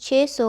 600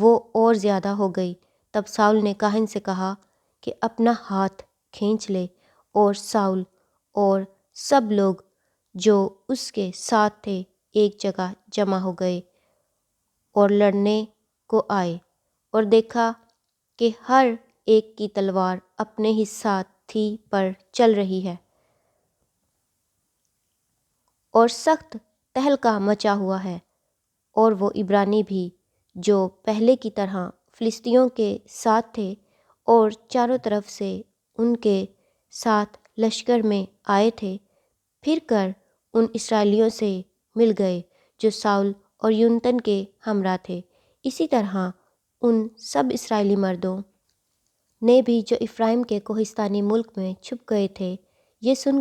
وہ اور زیادہ ہو گئی۔ تب ساؤل نے کاہن سے کہا کہ اپنا ہاتھ کھینچ لے، اور ساؤل اور سب لوگ جو اس کے ساتھ تھے ایک جگہ جمع ہو گئے اور لڑنے کو آئے، اور دیکھا کہ ہر ایک کی تلوار اپنے ہی ساتھی پر چل رہی ہے، اور سخت تہلکہ مچا ہوا ہے، اور وہ عبرانی بھی جو پہلے کی طرح فلسطینیوں کے ساتھ تھے اور چاروں طرف سے ان کے ساتھ لشکر میں آئے تھے، پھر کر ان اسرائیلیوں سے مل گئے جو ساؤل اور یونتن کے ہمراہ تھے۔ اسی طرح ان سب اسرائیلی مردوں نے بھی جو افرائیم کے کوہستانی ملک میں چھپ گئے تھے، یہ سن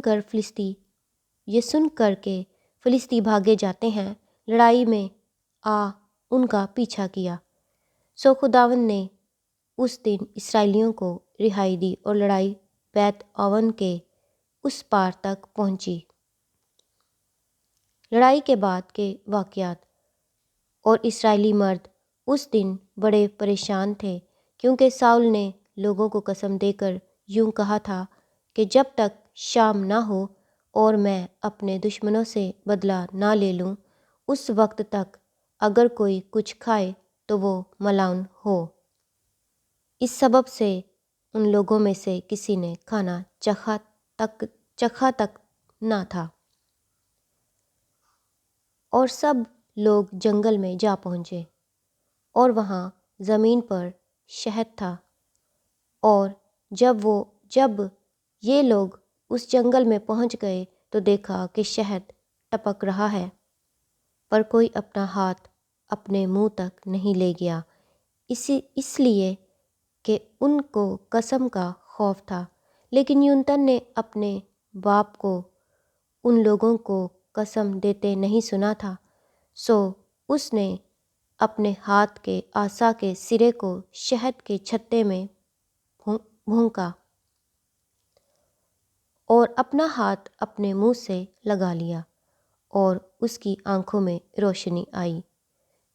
کر کے فلسطی بھاگے جاتے ہیں، لڑائی میں آ ان کا پیچھا کیا۔ سو خداوند نے اس دن اسرائیلیوں کو رہائی دی، اور لڑائی بیت آون کے اس پار تک پہنچی۔ لڑائی کے بعد کے واقعات۔ اور اسرائیلی مرد اس دن بڑے پریشان تھے، کیونکہ ساؤل نے لوگوں کو قسم دے کر یوں کہا تھا کہ جب تک شام نہ ہو اور میں اپنے دشمنوں سے بدلہ نہ لے لوں، اس وقت تک اگر کوئی کچھ کھائے تو وہ ملعون ہو۔ اس سبب سے ان لوگوں میں سے کسی نے کھانا چکھا تک نہ تھا، اور سب لوگ جنگل میں جا پہنچے، اور وہاں زمین پر شہد تھا، اور جب یہ لوگ اس جنگل میں پہنچ گئے تو دیکھا کہ شہد ٹپک رہا ہے، پر کوئی اپنا ہاتھ اپنے منہ تک نہیں لے گیا، اس لیے کہ ان کو قسم کا خوف تھا۔ لیکن یونتن نے اپنے باپ کو ان لوگوں کو قسم دیتے نہیں سنا تھا، سو اس نے اپنے ہاتھ کے عصا کے سرے کو شہد کے چھتے میں بھونکا اور اپنا ہاتھ اپنے منہ سے لگا لیا، اور اس کی آنکھوں میں روشنی آئی۔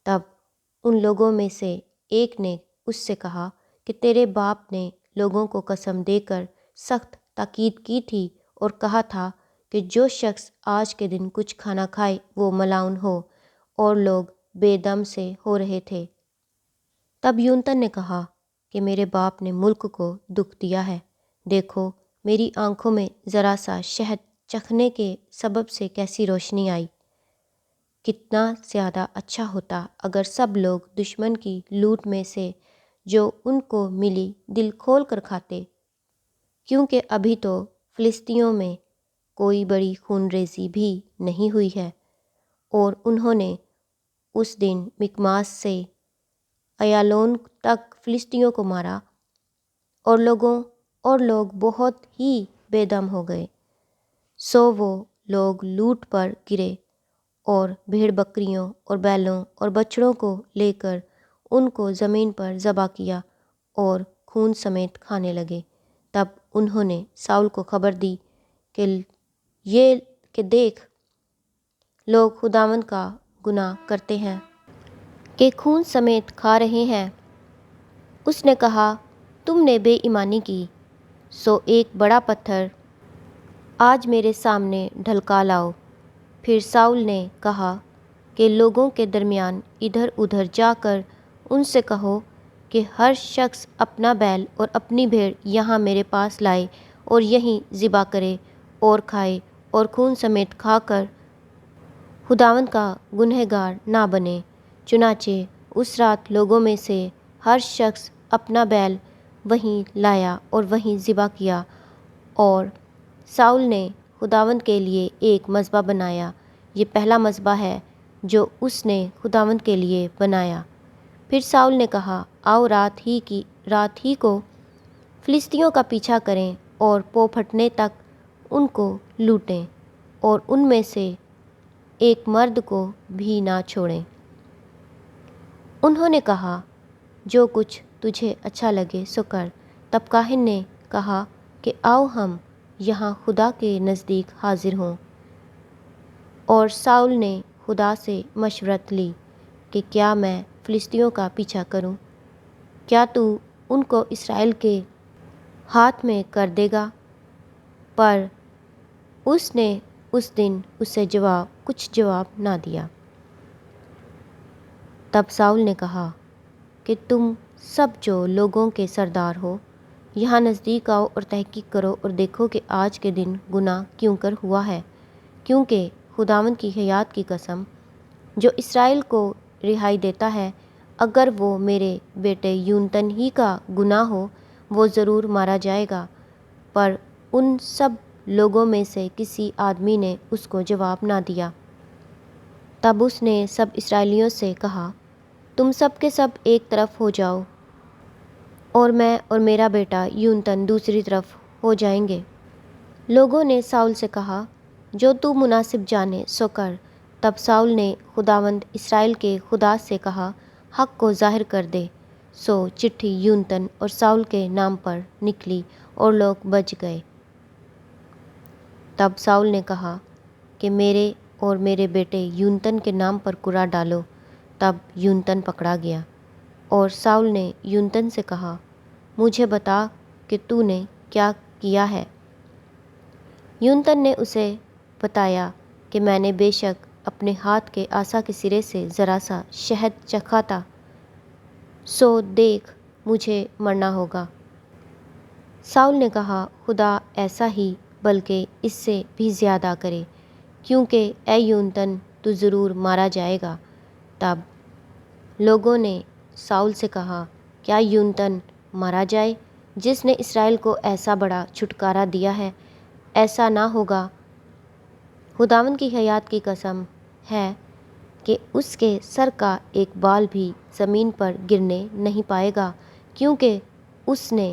تب ان لوگوں میں سے ایک نے اس سے کہا کہ تیرے باپ نے لوگوں کو قسم دے کر سخت تاکید کی تھی اور کہا تھا کہ جو شخص آج کے دن کچھ کھانا کھائے وہ ملعون ہو، اور لوگ بے دم سے ہو رہے تھے۔ تب یونتن نے کہا کہ میرے باپ نے ملک کو دکھ دیا ہے، دیکھو میری آنکھوں میں ذرا سا شہد چکھنے کے سبب سے کیسی روشنی آئی۔ کتنا زیادہ اچھا ہوتا اگر سب لوگ دشمن کی لوٹ میں سے جو ان کو ملی دل کھول کر کھاتے، کیونکہ ابھی تو فلسطینیوں میں کوئی بڑی خون ریزی بھی نہیں ہوئی ہے، اور انہوں نے اس دن مکماس سے ایالون تک فلسطینیوں کو مارا، اور لوگ بہت ہی بے دم ہو گئے۔ سو وہ لوگ لوٹ پر گرے اور بھیڑ بکریوں اور بیلوں اور بچڑوں کو لے کر ان کو زمین پر ذبح کیا اور خون سمیت کھانے لگے۔ تب انہوں نے ساؤل کو خبر دی کہ دیکھ، لوگ خداوند کا گناہ کرتے ہیں کہ خون سمیت کھا رہے ہیں۔ اس نے کہا، تم نے بے ایمانی کی، سو ایک بڑا پتھر آج میرے سامنے ڈھلکا لاؤ۔ پھر ساؤل نے کہا کہ لوگوں کے درمیان ادھر ادھر جا کر ان سے کہو کہ ہر شخص اپنا بیل اور اپنی بھیڑ یہاں میرے پاس لائے اور یہیں ذبح کرے اور کھائے، اور خون سمیت کھا کر خداوند کا گنہگار نہ بنے۔ چنانچہ اس رات لوگوں میں سے ہر شخص اپنا بیل وہیں لایا اور وہیں ذبح کیا، اور ساؤل نے خداوند کے لیے ایک مذبح بنایا۔ یہ پہلا مذبح ہے جو اس نے خداوند کے لیے بنایا۔ پھر ساؤل نے کہا، آؤ رات ہی کو فلسطینیوں کا پیچھا کریں اور پو پھٹنے تک ان کو لوٹیں، اور ان میں سے ایک مرد کو بھی نہ چھوڑیں۔ انہوں نے کہا، جو کچھ تجھے اچھا لگے سو کر۔ تب کاہن نے کہا کہ آؤ ہم یہاں خدا کے نزدیک حاضر ہوں، اور ساؤل نے خدا سے مشورت لی کہ کیا میں فلسطینیوں کا پیچھا کروں؟ کیا تو ان کو اسرائیل کے ہاتھ میں کر دے گا؟ پر اس نے اس دن اسے کچھ جواب نہ دیا۔ تب ساؤل نے کہا کہ تم سب جو لوگوں کے سردار ہو، یہاں نزدیک آؤ اور تحقیق کرو اور دیکھو کہ آج کے دن گناہ کیوں کر ہوا ہے، کیونکہ خداوند کی حیات کی قسم، جو اسرائیل کو رہائی دیتا ہے، اگر وہ میرے بیٹے یونتن ہی کا گناہ ہو، وہ ضرور مارا جائے گا۔ پر ان سب لوگوں میں سے کسی آدمی نے اس کو جواب نہ دیا۔ تب اس نے سب اسرائیلیوں سے کہا، تم سب کے سب ایک طرف ہو جاؤ اور میں اور میرا بیٹا یونتن دوسری طرف ہو جائیں گے۔ لوگوں نے ساؤل سے کہا، جو تو مناسب جانے سو کر۔ تب ساؤل نے خداوند اسرائیل کے خدا سے کہا، حق کو ظاہر کر دے۔ سو چٹھی یونتن اور ساؤل کے نام پر نکلی اور لوگ بچ گئے۔ تب ساؤل نے کہا کہ میرے اور میرے بیٹے یونتن کے نام پر کرا ڈالو۔ تب یونتن پکڑا گیا، اور ساؤل نے یونتن سے کہا، مجھے بتا کہ تو نے کیا کیا ہے۔ یونتن نے اسے بتایا کہ میں نے بے شک اپنے ہاتھ کے عصا کے سرے سے ذرا سا شہد چکھا تھا، سو دیکھ مجھے مرنا ہوگا۔ ساؤل نے کہا، خدا ایسا ہی بلکہ اس سے بھی زیادہ کرے، کیونکہ اے یونتن تو ضرور مارا جائے گا۔ تب لوگوں نے ساؤل سے کہا، کیا یونتن مارا جائے جس نے اسرائیل کو ایسا بڑا چھٹکارا دیا ہے؟ ایسا نہ ہوگا، خداوند کی حیات کی قسم ہے کہ اس کے سر کا ایک بال بھی زمین پر گرنے نہیں پائے گا، کیونکہ اس نے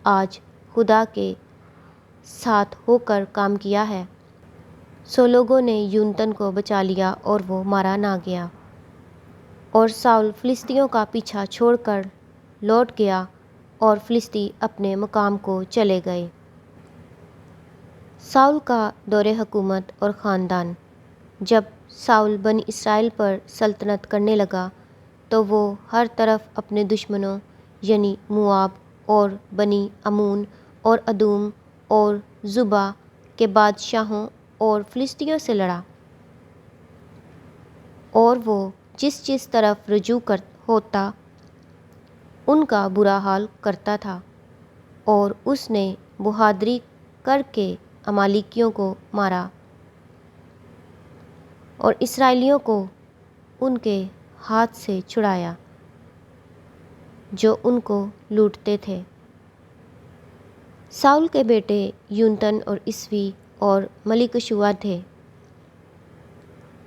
آج خدا کے ساتھ ہو کر کام کیا ہے۔ سو لوگوں نے یونتن کو بچا لیا اور وہ مارا نہ گیا، اور ساؤل فلسطینیوں کا پیچھا چھوڑ کر لوٹ گیا اور فلسطی اپنے مقام کو چلے گئے۔ ساؤل کا دور حکومت اور خاندان۔ جب ساؤل بنی اسرائیل پر سلطنت کرنے لگا تو وہ ہر طرف اپنے دشمنوں یعنی موآب اور بنی عمون اور ادوم اور زوبا کے بادشاہوں اور فلسطینیوں سے لڑا، اور وہ جس طرف رجوع ہوتا ان کا برا حال کرتا تھا، اور اس نے بہادری کر کے عمالیکیوں کو مارا اور اسرائیلیوں کو ان کے ہاتھ سے چھڑایا جو ان کو لوٹتے تھے۔ ساؤل کے بیٹے یونتن اور اسوی اور ملیکشوا تھے،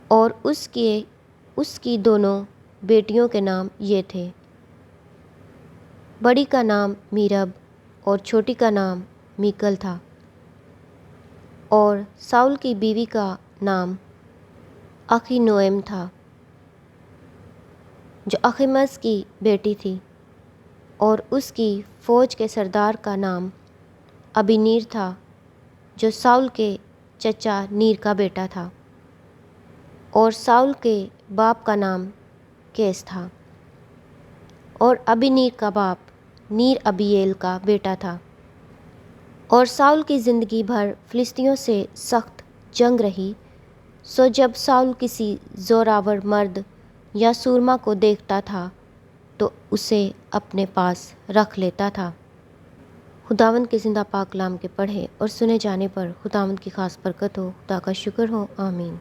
اور اس کی دونوں بیٹیوں کے نام یہ تھے، بڑی کا نام میرب اور چھوٹی کا نام میکل تھا۔ اور ساؤل کی بیوی کا نام اخینوئم تھا، جو اخیمس کی بیٹی تھی، اور اس کی فوج کے سردار کا نام ابینیر تھا، جو ساؤل کے چچا نیر کا بیٹا تھا، اور ساؤل کے باپ کا نام کیس تھا، اور ابینیر کا باپ نیر ابییل کا بیٹا تھا۔ اور ساؤل کی زندگی بھر فلسطینیوں سے سخت جنگ رہی۔ سو جب ساؤل کسی زوراور مرد یا سورما کو دیکھتا تھا تو اسے اپنے پاس رکھ لیتا تھا۔ خداوند کے زندہ پاک کلام کے پڑھے اور سنے جانے پر خداوند کی خاص برکت ہو۔ خدا کا شکر ہو، آمین۔